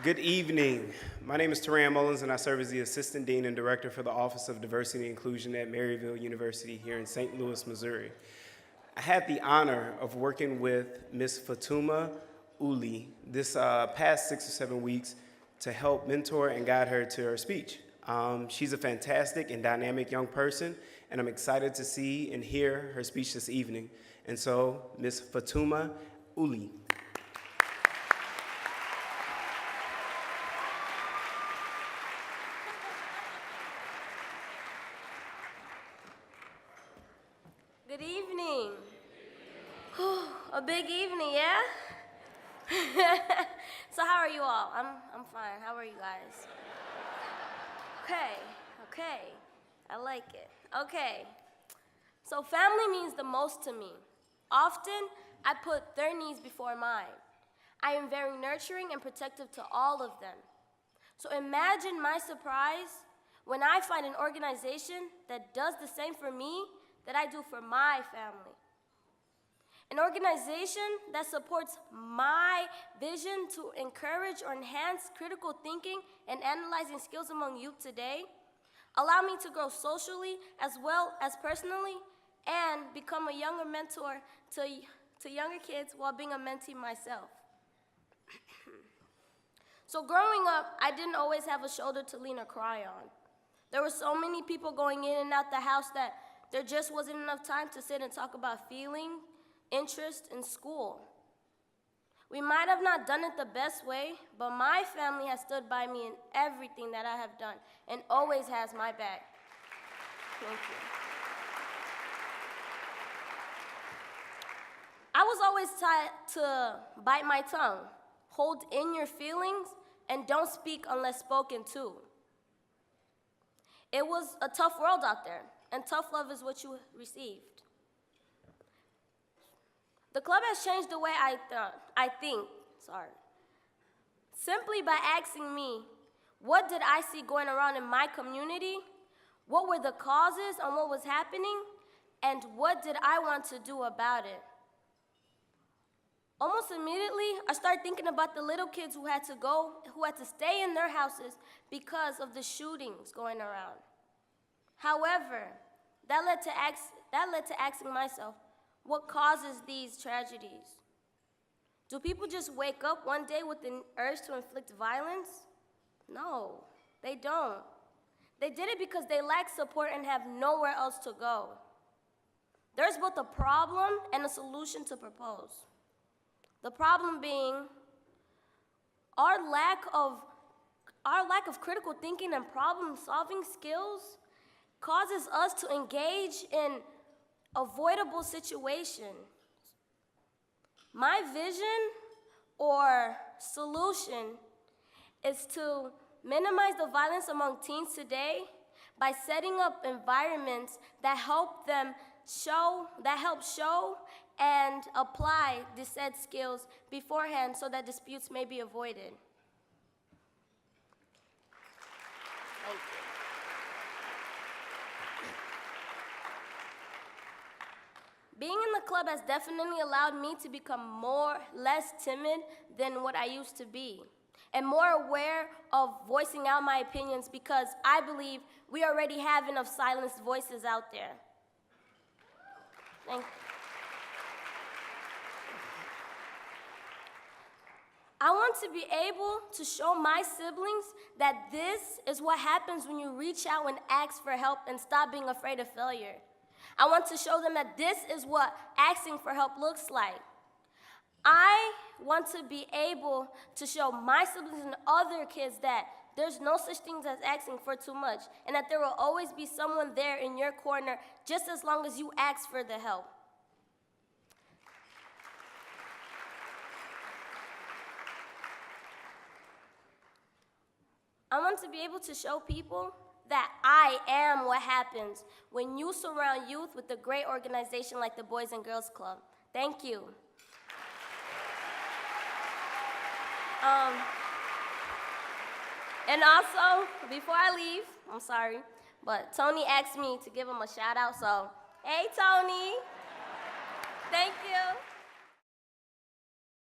Good evening. My name is Teran Mullins, and I serve as the Assistant Dean and Director for the Office of Diversity and Inclusion at Maryville University here in St. Louis, Missouri. I had the honor of working with Ms. Fatuma E this past 6 or 7 weeks to help mentor and guide her to her speech. She's a fantastic and dynamic young person, and I'm excited to see and hear her speech this evening. And so, Ms. Fatuma E. Good evening. Whew, a big evening, yeah? So how are you all? I'm fine. How are you guys? Okay. I like it. Okay. So family means the most to me. Often, I put their needs before mine. I am very nurturing and protective to all of them. So imagine my surprise when I find an organization that does the same for me that I do for my family. An organization that supports my vision to encourage or enhance critical thinking and analyzing skills among youth today, allow me to grow socially as well as personally, and become a younger mentor to younger kids while being a mentee myself. So growing up, I didn't always have a shoulder to lean or cry on. There were so many people going in and out the house that there just wasn't enough time to sit and talk about feeling, interest in school. We might have not done it the best way, but my family has stood by me in everything that I have done and always has my back. Thank you. I was always taught to bite my tongue, hold in your feelings, and don't speak unless spoken to. It was a tough world out there, and tough love is what you received. The club has changed the way I think. Simply by asking me, what did I see going around in my community? What were the causes on what was happening? And what did I want to do about it? Almost immediately, I started thinking about the little kids who had to stay in their houses because of the shootings going around. However, that led to asking myself, what causes these tragedies? Do people just wake up one day with the urge to inflict violence? No, they don't. They did it because they lack support and have nowhere else to go. There's both a problem and a solution to propose. The problem being our lack of critical thinking and problem-solving skills causes us to engage in avoidable situations. My vision or solution is to minimize the violence among teens today by setting up environments that help show and apply the said skills beforehand so that disputes may be avoided. Thank you. Being in the club has definitely allowed me to become less timid than what I used to be, and more aware of voicing out my opinions because I believe we already have enough silenced voices out there. Thank you. I want to be able to show my siblings that this is what happens when you reach out and ask for help and stop being afraid of failure. I want to show them that this is what asking for help looks like. I want to be able to show my siblings and other kids that there's no such thing as asking for too much, and that there will always be someone there in your corner just as long as you ask for the help. I want to be able to show people that I am what happens when you surround youth with a great organization like the Boys and Girls Club. Thank you. And also, before I leave, I'm sorry, but Tony asked me to give him a shout out, so hey Tony, thank you.